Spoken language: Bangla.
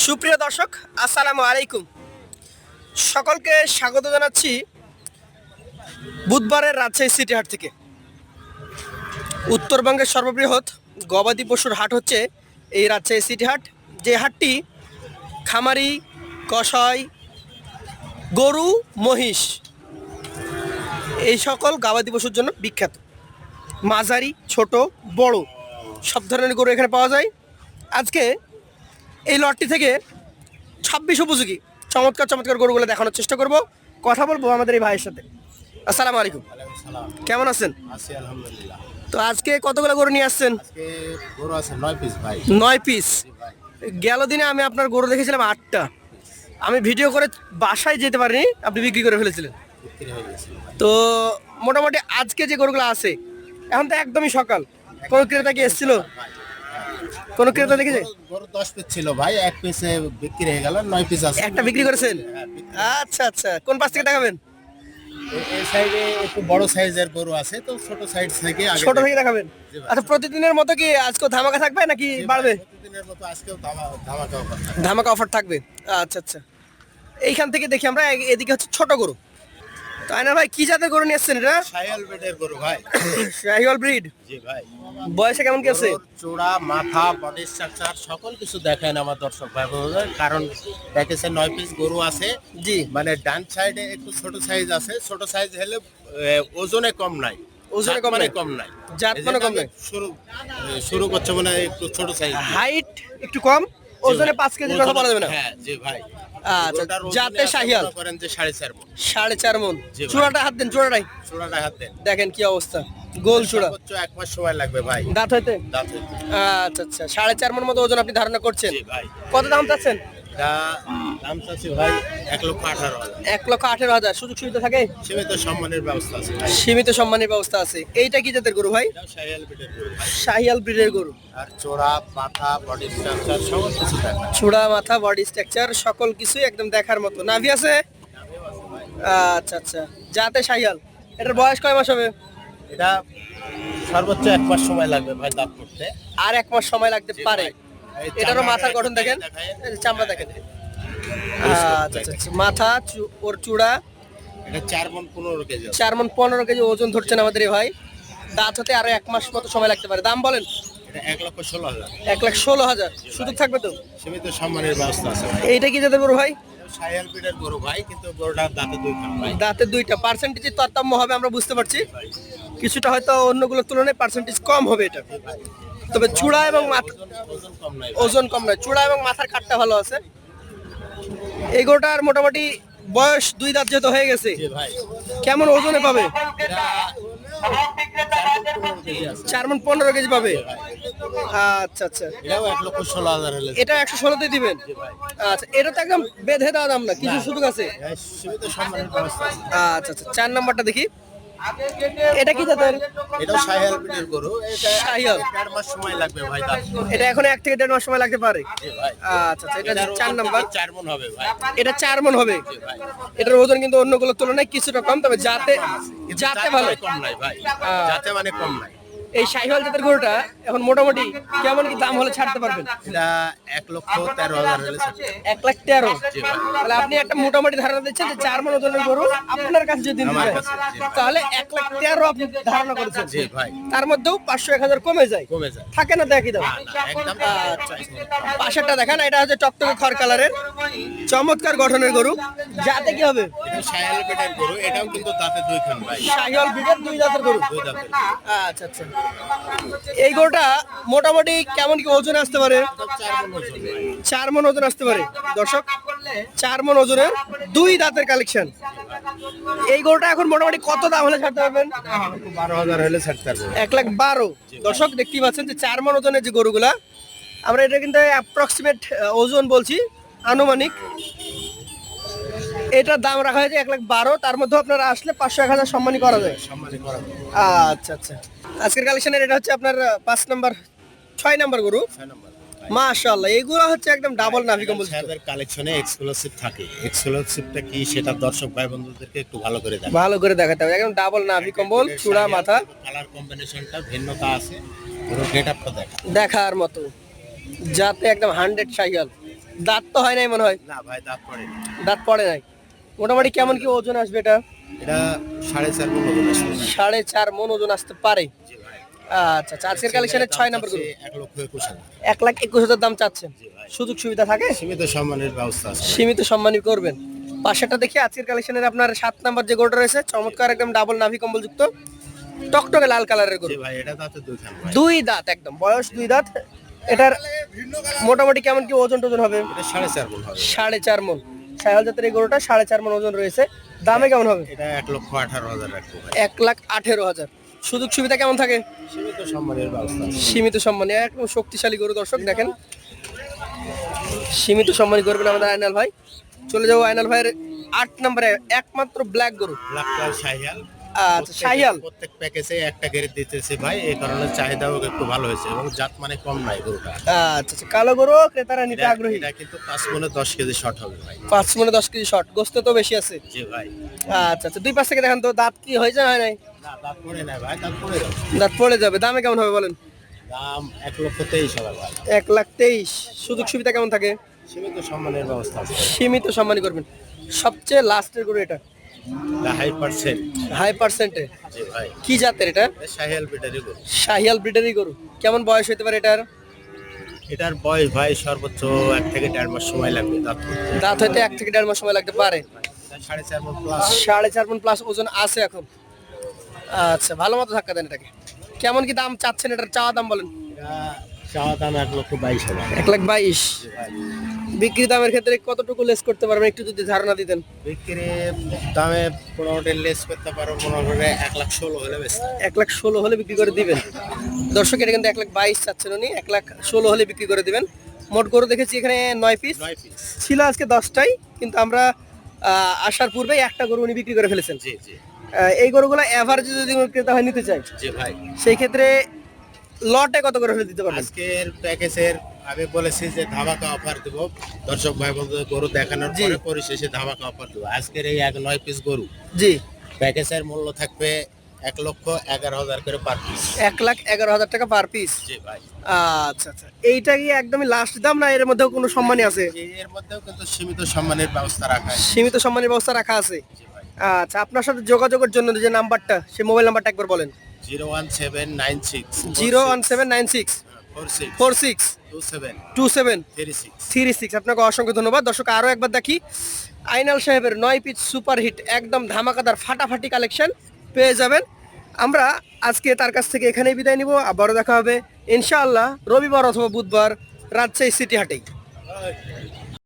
সুপ্রিয় দর্শক, আসসালামু আলাইকুম। সকলকে স্বাগত জানাচ্ছি বুধবারের রাজশাহী সিটি হাট থেকে। উত্তরবঙ্গের সর্ববৃহৎ গবাদি পশুর হাট হচ্ছে এই রাজশাহী সিটি হাট, যে হাটটি খামারি, কসাই, গরু, মহিষ এই সকল গবাদি পশুর জন্য বিখ্যাত। মাঝারি, ছোট, বড় সব ধরনের গরু এখানে পাওয়া যায়। আজকে এই লটটি থেকে 26 উপযোগী চমৎকার চমৎকার গরুগুলো দেখানোর চেষ্টা করব। কথা বলবো আমাদের এই ভাইয়ের সাথে। আসসালামু আলাইকুম, কেমন আছেন? আছি আলহামদুলিল্লাহ। তো আজকে কতগুলো গরু নিয়ে আসছেন? আজকে গরু আছে 9 পিস ভাই। 9 পিস। জি ভাই। গেল দিনে আমি আপনার গরু দেখেছিলাম 8টা। আমি ভিডিও করে বাসায় যেতে পারিনি, আপনি বিক্রি করে ফেলেছিলেন। বিক্রি হয়ে গেছে ভাই। তো মোটামুটি আজকে যে গরুগুলো আছে, এখন তো একদমই সকাল, কোনো ক্রেতা কি এসেছিল? কোনো ক্রেতা দেখেছে? গরু 10 পিস ছিল ভাই, এক পিসে বিক্রি হয়ে গেল, 9 পিস আছে। একটা বিক্রি করেছেন? হ্যাঁ, বিক্রি। আচ্ছা আচ্ছা, কোন পাশ থেকে দেখাবেন? এই সাইডে একটু বড় সাইজের গরু আছে, তো ছোট সাইজ থেকে আগে ছোট থেকে দেখাবেন। জি ভাই। আচ্ছা, প্রতিদিনের মতো কি আজকেও ধামাকা থাকবে নাকি জি ভাই, বাড়বে? প্রতিদিনের মতো আজকেও ধামাকা অফার থাকবে। ধামাকা অফার থাকবে। আচ্ছা আচ্ছা, এইখান থেকে দেখি আমরা। এদিকে হচ্ছে ছোট গরু। তো আয়নার ভাই, কি জাতের গরু নিয়ে এসছেন এটা? শায়াল বেডের গরু ভাই। শাহিওয়াল ব্রিড। জি ভাই। বয়সে কেমন কি আছে? গরুর চূড়া, মাথা, বডি স্ট্রাকচার সকল কিছু দেখেন আমার দর্শক ভাই বোনেরা, কারণ প্যাকেজে 9 পিস গরু আছে। জি। মানে ডান সাইডে একটু ছোট সাইজ আছে, ছোট সাইজ হলে ওজনে কম নাই, ওজনে জাত কম মানে নাই। কম নাই, জাত মানে কম নাই। শুরু করছে মানে একটু ছোট সাইজ। হাইট একটু কম, ওজনে 5 কেজির কথা বলা যাবে না। হ্যাঁ জি ভাই। আচ্ছা, গরুটার ওজনে জাতে আছে শাহিওয়াল। মনে করেন যে 4.5 মণ। 4.5 মণ। জি ভাই। চূড়াটা হাত দেন, চূড়াটাই চূড়াটা হাত দেন। দেখেন কি অবস্থা, গোল চূড়া। সর্বোচ্চ 1 মাস সময় লাগবে ভাই দাঁত হইতে। দাঁত হইতে। আচ্ছা আচ্ছা, 4.5 মণ মতো ওজন আপনি ধারণা করছেন। জি ভাই। কত দাম চাচ্ছেন? এটা দাম চাচ্ছি ভাই 1,18,000। 1,18,000। সুযোগ সুবিধা থাকে? সীমিত সম্মানের ব্যবস্থা আছে ভাই। সীমিত সম্মানের ব্যবস্থা আছে। এইটা কি জাতের গরু ভাই? এটাও শাহিওয়াল ব্রিডের গরু ভাই। শাহিয়াল ব্রিডের গরু। আর চোরা, মাথা, বডি স্ট্রাকচার সকল কিছু দেখা। চূড়া, মাথা, বডি স্ট্রাকচার সকল কিছুই একদম দেখার মতো। নাভি আছে? আচ্ছা আচ্ছা, জাতে শাহিয়াল। এটার বয়স কয় মাস হবে? এটা সর্বোচ্চ 1 মাস সময় লাগবে ভাই দাঁত করতে। আর 1 মাস সময় লাগতে পারে। এই এটারও চামড়াটা মাথার গঠন একটু দেখেন, দেখায়। এই যে চামড়া দেখেন। পরিষ্কার আচ্ছা দেখেন। আচ্ছা, মাথা, ওর চূড়া। এটা 4 মণ 15 কেজি আছে। 4 মণ 15 কেজি ওজন ধরছেন আমাদের এই ভাই। দাঁত হতে আরো 1 মাস মতো সময় লাগতে পারে। দাম বলেন? এটা 1,16,000। 1,16,000। সুযোগ থাকবে তো? সীমিত সম্মানের ব্যবস্থা আছে ভাই। এইটা কি জাতের গরু ভাই? এটা শাহিওয়াল ব্রিডের গরু ভাই, কিন্তু গরুটার দাঁতে 2 খান ভাই। দাঁতে 2টা। পার্সেন্টেজের তারতম্য হবে আমরা বুঝতে পারছি, কিছুটা হয়তো অন্যগুলোর তুলনায় পার্সেন্টেজ কম হবে এটা। তবে চূড়া এবং মাথা ওজন কম নাই ভাই। ওজন কম নয়, চূড়া এবং মাথার কাটটা ভালো আছে। এই গরুটার মোটামুটি বয়স 2 দাঁত যেহেতু হয়ে গেছে, জি ভাই। কেমন ওজনে পাবে? এটা 4 মণ 15 কেজি আছে। 4 মণ 15 কেজি পাবে। আচ্ছা আচ্ছা, এটাও 1,16,000 হলে। এটা 116তেই দিবেন? জি ভাই। আচ্ছা, এটা তো একদম বেঁধে দেওয়া দাম না, কিছু সুযোগ আছে? সীমিত সম্মানের ব্যবস্থা আছে। আচ্ছা আচ্ছা, 4 নাম্বারটা দেখি। এটা কি জাতের? এটাও শাহিওয়াল ব্রিডের গরু। এটা শাহিওয়াল। 1.5 মাস সময় লাগবে ভাই দাঁত করতে। এটা এখন 1 থেকে 1.5 মাস সময় লাগতে পারে। জি ভাই। আচ্ছা আচ্ছা, এটা এটার 4 ওজন নাম্বার। 4 মণ হবে ভাই। এটা 4 মণ হবে। জি ভাই। এটার ওজন কিন্তু অন্যগুলোর তুলনায় কিছুটা কম, তবে জাতে কিন্তু জাতে ভালো। মানে কম নাই ভাই। যাতে মানে কম নাই। এই শাহিওয়াল জাতের গরুটা এখন মোটামুটি কেমন কি দাম হলে ছাড়তে পারবেন? এটা 1,13,000 হলে ছাড়বে। 1,13,000। জি ভাই। তাহলে আপনি একটা মোটামুটি ধারণা দিচ্ছেন যে 4 মণ ওজনের গরু আপনার কাছে যদি নিতে আমার হয়, কাছে, জি ভাই। তাহলে 1,13,000 আপনি ধারণা করেছেন। জি ভাই। তার মধ্যেও 500-1000 কমে যায়। কমে যায়। থাকে না তো একই দাম? না, না, একদম আচ্ছা, পাশেরটা দেখেন, এটা হচ্ছে টকটকে খড় কালারের চমৎকার গঠনের গরু। যাতে কি হবে? এটা শাহিওয়াল ব্রিডের গরু। এটাও কিন্তু দাঁতে 2 খান ভাই। শাহিওয়াল ব্রিডের 2 দাঁতের গরু। 2 দাঁতের। আচ্ছা আচ্ছা, এই গরুটা মোটামুটি কেমন কি ওজন আসতে পারে? এটা 4 মণ ওজন ভাই। 4 মণ ওজন আসতে পারে দর্শক। 4 মণ ওজনের 2 দাঁতের কালেকশন। এই গরুটা এখন মোটামুটি কত দাম হলে ছাড়তে পারবেন? 12,000 হলে ছাড়তে পারবো। 1,12,000। দর্শক দেখতেই পাচ্ছেন যে 4 মণ ওজনের যে গরুগুলা, আমরা এটা কিন্তু অ্যাপ্রক্সিমেট ওজন বলছি, আনুমানিক। এটার দাম রাখা হয়েছে 1,12,000। তার মধ্যে আপনারা আসলে 500-1000 সম্মানী করা যায়। সম্মানিত করা হবে। আচ্ছা আচ্ছা, আজকের কালেকশনের এটা হচ্ছে আপনার 5 নাম্বার 6 নাম্বার গরু। 6 নম্বর। মাশাআল্লাহ, এইগুলো হচ্ছে একদম ডাবল নাভি কম্বল। সাহেবের কালেকশনে এক্সক্লুসিভ থাকে। এক্সক্লুসিভটা কি সেটা দর্শক ভাই বন্ধুদেরকে একটু ভালো করে দেখান। ভালো করে দেখাতে হবে, একদম ডাবল নাভি কম্বল, চূড়া, মাথা কালার কম্বিনেশনটা ভিন্নতা আছে। পুরো গেটআপটা দেখা। দেখার মতো, যাতে একদম 100 শাহিওয়াল। দাঁত তো হয় নাই মনে হয়। না ভাই দাঁত পড়ে না। দাঁত পড়ে নাই। মোটামুটি কেমন কি ওজন আসবে এটা? এটা 4.5 মণ ওজন আসবে ভাই। 4.5 মণ ওজন আসতে পারে। জি ভাই। আচ্ছা আচ্ছা, আজকের কালেকশনের 6 নম্বর গরু 1,21,000। 1,21,000 দাম চাচ্ছেন। জি ভাই। সুযোগ সুবিধা থাকে? সীমিত সম্মানের ব্যবস্থা আছে। সীমিত সম্মানই করবেন। পাশেরটা দেখি আজকের কালেকশনের আপনার 7 নাম্বার যে গরুটা রয়েছে, চমৎকার একদম ডাবল নাভি কম্বল যুক্ত টকটকে লাল কালারের গরু। জি ভাই, এটা দাঁতে 2 খান ভাই। 2 দাঁত, একদম বয়স 2 দাঁত। এটার মোটামুটি কেমন কি ওজন টোজন হবে? এটা 4.5 মণ হবে। 4.5 মণ। সাইহল জাতের এই গরুটা 4.5 মণ ওজন রয়েছে। দামে কেমন হবে? এটা 1,18,000 রাখবো ভাই। 1,18,000। সুযোগ সুবিধা কেমন থাকে? সীমিত সম্মানের ব্যবস্থা আছে। সীমিত সম্মানে একদম শক্তিশালী গরু দর্শক দেখেন। সীমিত সম্মানই করবেন আমাদের আয়নাল ভাই। চলে যাবো আয়নাল ভাইয়ের 8 নম্বরে একমাত্র ব্ল্যাক গরু। Black colour Sahiwal. আচ্ছা শাহিয়াল। প্রত্যেক প্যাকেজে একটা গেরে দিতেছে ভাই, এই কারণে চাহিদাও একটু ভালো হয়েছে এবং জাত মানে কম নাই গরুটা। আচ্ছা আচ্ছা, কালো গরু ক্রেতারা নিতে আগ্রহী। এটা কিন্তু 5 মণে 10 কেজি শর্ট হবে ভাই। 5 মণে 10 কেজি শর্ট, গোস্ত তো বেশি আছে। জি ভাই। আচ্ছা আচ্ছা, দুই পাশ থেকে দেখেন তো দাঁত কি হয়েছে না হয় নাই? না দাঁত পড়ে না ভাই, দাঁত পড়ে যাবে। দাঁত পড়ে যাবে। দামে কেমন হবে বলেন? দাম 1,23,000 ভাই। 1,23,000। সুযোগ সুবিধা কেমন থাকে? সীমিত সম্মানের ব্যবস্থা আছে। সীমিত সম্মানই করবেন। সবচেয়ে লাস্টের গরু এটা এটা হাই পার্সেন্ট। হাই পার্সেন্টে। জি ভাই। কি জাতের এটা? এটা শাহিয়াল ব্রিডারি গরু। শাহিয়াল ব্রিডারি গরু। কেমন বয়স হতে পারে এটার? এটার বয়স ভাই সর্বোচ্চ 1 থেকে 1.5 মাস সময় লাগবে দাঁত পড়তে। দাঁত হইতে 1 থেকে 1.5 মাস সময় লাগতে পারে। এটা 4.5 মণ প্লাস। 4.5 মণ প্লাস ওজন আছে এখন। আচ্ছা, ভালো মতো ধাক্কা দেন এটাকে। কেমন কি দাম চাচ্ছেন এটার? চাওয়া দাম বলেন। এটা চাওয়া দাম 1,22,000। 1,22,000। জি ভাই। বিক্রি দামের ক্ষেত্রে কতটুকু লেস করতে পারবেন একটু যদি ধারণা দিতেন? বিক্রি দামে মোটামুটি লেস করতে পারো, মোটামুটি 1,16,000 হলে বেশি। 1,16,000 হলে বিক্রি করে দিবেন। দর্শক এটা কিন্তু 1,22,000 চাচ্ছেন উনি, 1,16,000 হলে বিক্রি করে দিবেন। মোট গরু দেখেছি এখানে 9 পিস 9 পিস। ছিল, আজকে 10টাই, কিন্তু আমরা আসার পূর্বেই একটা গরু উনি বিক্রি করে ফেলেছেন। জি জি। এই গরুগুলো এভারেজে যদি কোনো ক্রেতা হয় নিতে চাই, জি ভাই। সেই ক্ষেত্রে লটে কত করে হলে দিতে পারবেন? আজকের প্যাকেজের আমি বলেছি যে ধামাকা অফার দেব দর্শক ভাই বন্ধুদের, গরু দেখানোর জি। পরে পরিশেষে ধামাকা অফার দেব। আজকের এই 9 পিস গরু জি, প্যাকেজের মূল্য থাকবে 1,11,000 করে পার পিস। 1,11,000 টাকা পার পিস। জি ভাই। আচ্ছা আচ্ছা, এইটা কি একদমই লাস্ট দাম না এর মধ্যেও কোনো সম্মানী আছে? এর মধ্যেও কিন্তু সীমিত সম্মানের ব্যবস্থা রাখা আছে। সীমিত সম্মানের ব্যবস্থা রাখা আছে। জি ভাই। আচ্ছা, আপনার সাথে যোগাযোগের জন্য যে নাম্বারটা, সেই মোবাইল নাম্বারটা একবার বলেন। 01796 01796 46 46 27 27 36। 36। আপনাকে অসংখ্য ধন্যবাদ। দর্শক আরও একবার দেখি আইনাল সাহেবের 9 পিস সুপার হিট একদম ধামাকাদার ফাটাফাটি কালেকশন পেয়ে যাবেন। আমরা আজকে তার কাছ থেকে এখানেই বিদায় নিব। আবারও দেখা হবে ইনশাআল্লাহ রবিবার অথবা বুধবার রাজশাহী সিটি হাটেই।